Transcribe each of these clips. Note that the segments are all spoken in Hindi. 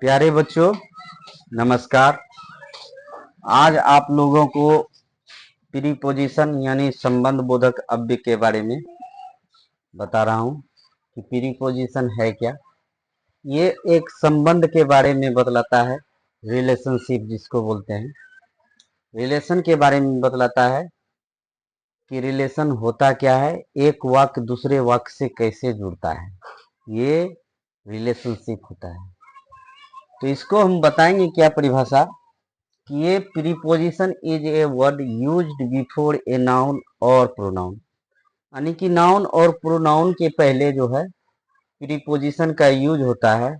प्यारे बच्चों, नमस्कार। आज आप लोगों को प्रीपोजिशन यानी संबंध बोधक अव्यय के बारे में बता रहा हूं कि प्रीपोजिशन है क्या। ये एक संबंध के बारे में बतलाता है, रिलेशनशिप जिसको बोलते हैं। रिलेशन के बारे में बतलाता है कि रिलेशन होता क्या है, एक वाक्य दूसरे वाक्य से कैसे जुड़ता है, ये रिलेशनशिप होता है। तो इसको हम बताएंगे क्या परिभाषा कि ये preposition is a word used before a noun और प्रोनाउन, यानी कि नाउन और प्रोनाउन के पहले जो है प्रीपोजिशन का यूज होता है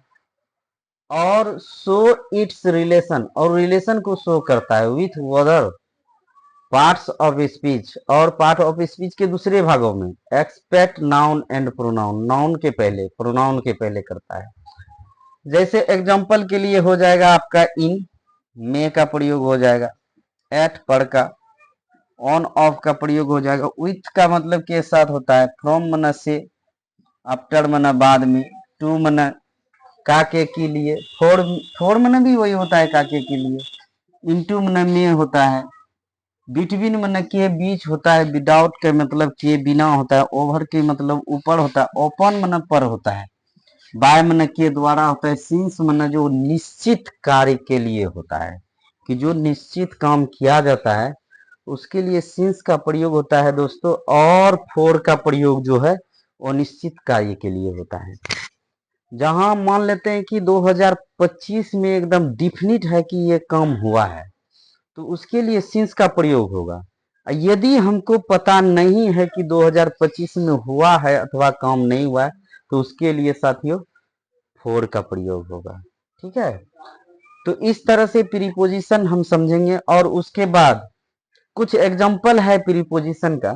और शो इट्स रिलेशन, और रिलेशन को शो करता है with other parts of speech, और पार्ट ऑफ स्पीच के दूसरे भागों में expect noun and pronoun, noun के पहले प्रोनाउन के पहले करता है। जैसे एग्जांपल के लिए हो जाएगा आपका इन, में का प्रयोग हो जाएगा, एट पर का, ऑन ऑफ का प्रयोग हो जाएगा, विथ का मतलब के साथ होता है, फ्रॉम मना से, आफ्टर मना बाद में, टू मना काके के लिए, फोर मना भी वही होता है काके के लिए, इनटू मना में होता है, बिटवीन मना के बीच होता है, विदाउट के मतलब के बिना होता है, ओवर के मतलब ऊपर होता है, ओपन मना पर होता है, बाय मना के द्वारा होता है, सिंस मना जो निश्चित कार्य के लिए होता है, कि जो निश्चित काम किया जाता है उसके लिए सिंस का प्रयोग होता है दोस्तों, और फोर का प्रयोग जो है वो निश्चित कार्य के लिए होता है। जहां मान लेते हैं कि 2025 में एकदम डिफिनिट है कि ये काम हुआ है, तो उसके लिए सिंस का प्रयोग होगा। यदि हमको पता नहीं है कि 2025 में हुआ है अथवा काम नहीं हुआ है, तो उसके लिए साथियों फोर का प्रयोग होगा। ठीक है, तो इस तरह से प्रीपोजिशन हम समझेंगे। और उसके बाद कुछ एग्जाम्पल है प्रीपोजिशन का,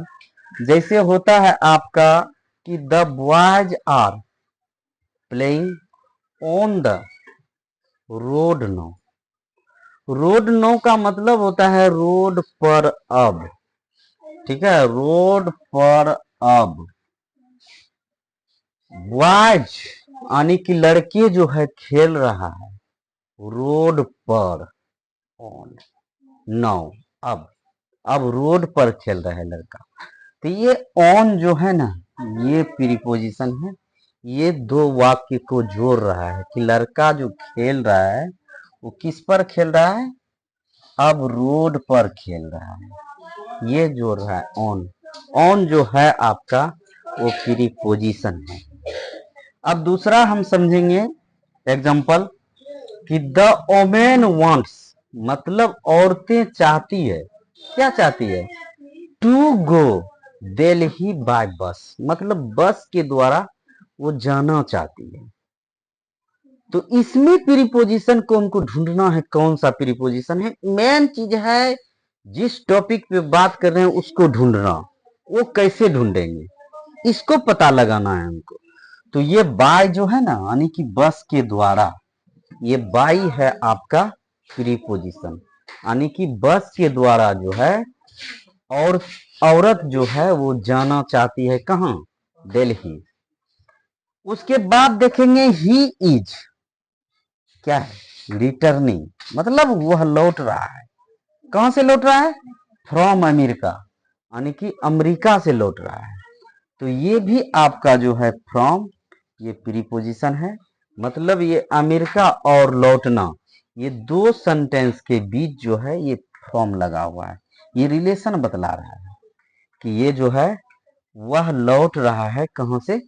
जैसे होता है आपका कि the boys are playing on the road no. Road no का मतलब होता है रोड पर अब। ठीक है, रोड पर अब। बॉयज यानी कि लड़के जो है खेल रहा है, रोड पर, ऑन, नो, अब रोड पर खेल रहा है लड़का। तो ये ऑन जो है ना, ये प्रीपोजिशन है, ये दो वाक्य को जोड़ रहा है कि लड़का जो खेल रहा है वो किस पर खेल रहा है, अब रोड पर खेल रहा है, ये जोड़ रहा है ऑन। ऑन जो है आपका वो प्रीपोजिशन है। अब दूसरा हम समझेंगे एग्जांपल कि द वोमेन वांट्स, मतलब औरतें चाहती है, क्या चाहती है, टू गो दिल्ली बाय बस, मतलब बस के द्वारा वो जाना चाहती है। तो इसमें प्रीपोजिशन को हमको ढूंढना है, कौन सा प्रीपोजिशन है। मेन चीज है जिस टॉपिक पे बात कर रहे हैं उसको ढूंढना। वो कैसे ढूंढेंगे, इसको पता लगाना है हमको। तो ये बाय जो है ना, यानी कि बस के द्वारा, ये बाई है आपका प्रीपोजिशन, यानी कि बस के द्वारा जो है और औरत जो है वो जाना चाहती है कहां, दिल्ली। उसके बाद देखेंगे ही इज, क्या है, रिटर्निंग, मतलब वह लौट रहा है। कहां से लौट रहा है, फ्रॉम अमेरिका, यानी कि अमेरिका से लौट रहा है। तो ये भी आपका जो है फ्रॉम, ये प्रीपोजिशन है, मतलब ये अमेरिका और लौटना, ये दो सेंटेंस के बीच जो है ये फ्रॉम लगा हुआ है। ये रिलेशन बतला रहा है कि ये जो है वह लौट रहा है कहां से,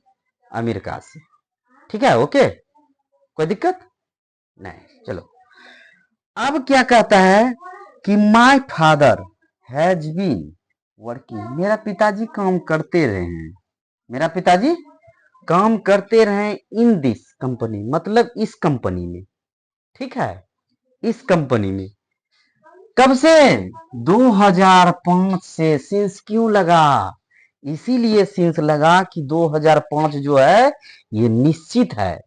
अमेरिका से। ठीक है, ओके, कोई दिक्कत नहीं। चलो, अब क्या कहता है कि my father has been working, मेरा पिताजी काम करते रहे हैं, मेरा पिताजी काम करते रहे इन दिस कंपनी, मतलब इस कंपनी में। ठीक है, इस कंपनी में कब से, 2005 से। सिंस क्यों लगा, इसीलिए सिंस लगा कि 2005 जो है ये निश्चित है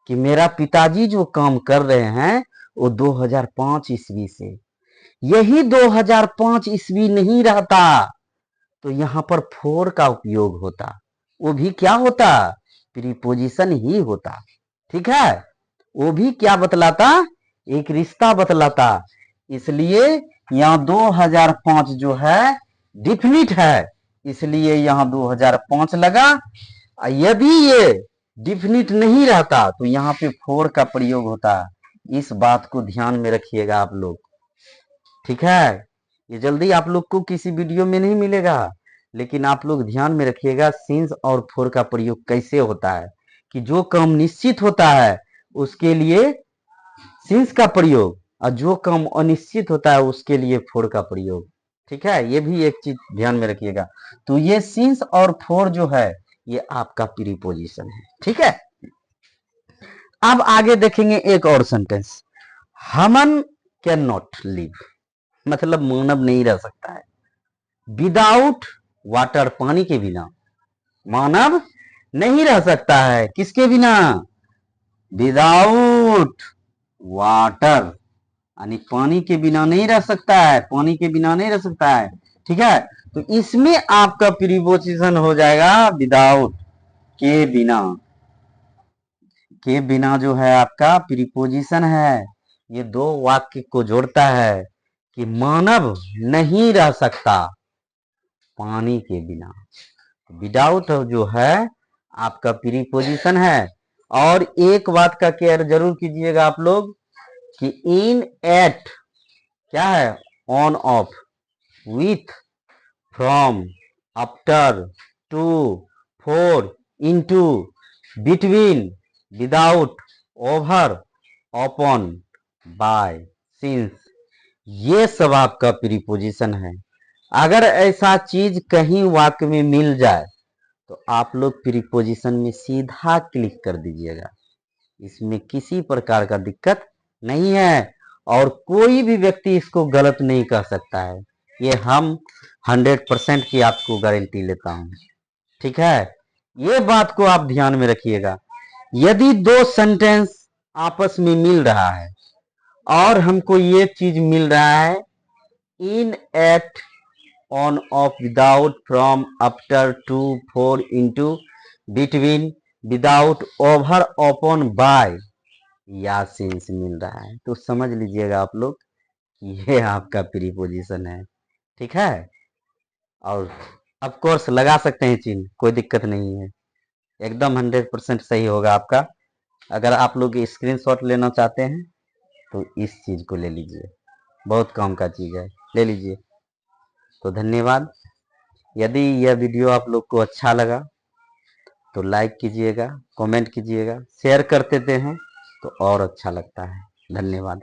कि मेरा पिताजी जो काम कर रहे हैं वो 2005 ईस्वी से। यही 2005 ईस्वी नहीं रहता तो यहां पर फोर का उपयोग होता, वो भी क्या होता, प्रीपोजिशन ही होता। ठीक है, वो भी क्या बतलाता, एक रिश्ता बतलाता। इसलिए यहाँ 2005 जो है डिफिनिट है, इसलिए यहाँ 2005 लगा। यदि ये डिफिनिट नहीं रहता तो यहाँ पे फोर का प्रयोग होता। इस बात को ध्यान में रखिएगा आप लोग, ठीक है। ये जल्दी आप लोग को किसी वीडियो में नहीं मिलेगा, लेकिन आप लोग ध्यान में रखिएगा सिंस और फोर का प्रयोग कैसे होता है, कि जो काम निश्चित होता है उसके लिए सिंस का प्रयोग, और जो काम अनिश्चित होता है उसके लिए फोर का प्रयोग, ठीक है। ये भी एक चीज ध्यान में रखिएगा। तो ये सिंस और फोर जो है ये आपका प्रीपोजिशन है, ठीक है। अब आगे देखेंगे एक और सेंटेंस, हमन कैन नॉट लिव, मतलब मानव नहीं रह सकता है विदाउट वाटर, पानी के बिना मानव नहीं रह सकता है। किसके बिना, विदाउट वाटर, यानी पानी के बिना नहीं रह सकता है, पानी के बिना नहीं रह सकता है, ठीक है। तो इसमें आपका प्रीपोजिशन हो जाएगा विदाउट, के बिना। के बिना जो है आपका प्रीपोजिशन है, ये दो वाक्य को जोड़ता है कि मानव नहीं रह सकता पानी के बिना। विदाउट जो है आपका प्रीपोजिशन है। और एक बात का केयर जरूर कीजिएगा आप लोग कि इन, एट क्या है, on off, with, from, after, to, for, into, between, without, over, upon, by, since, ये सब आपका प्रीपोजिशन है। अगर ऐसा चीज कहीं वाक्य में मिल जाए तो आप लोग प्रीपोजिशन में सीधा क्लिक कर दीजिएगा, इसमें किसी प्रकार का दिक्कत नहीं है और कोई भी व्यक्ति इसको गलत नहीं कह सकता है। ये हम 100% की आपको गारंटी लेता हूं, ठीक है। ये बात को आप ध्यान में रखिएगा। यदि दो सेंटेंस आपस में मिल रहा है और हमको ये चीज मिल रहा है in, at, on, off, without, from, after, to, for, into, between, without, over, upon, by या सिंस मिल रहा है, तो समझ लीजिएगा आप लोग कि ये आपका प्रीपोजिशन है, ठीक है। और ऑफ कोर्स लगा सकते हैं चिन्ह, कोई दिक्कत नहीं है, एकदम 100% सही होगा आपका। अगर आप लोग स्क्रीनशॉट लेना चाहते हैं तो इस चीज को ले लीजिए, बहुत काम का चीज है, ले लीजिए। तो धन्यवाद। यदि यह वीडियो आप लोग को अच्छा लगा तो लाइक कीजिएगा, कमेंट कीजिएगा, शेयर कर देते हैं तो और अच्छा लगता है। धन्यवाद।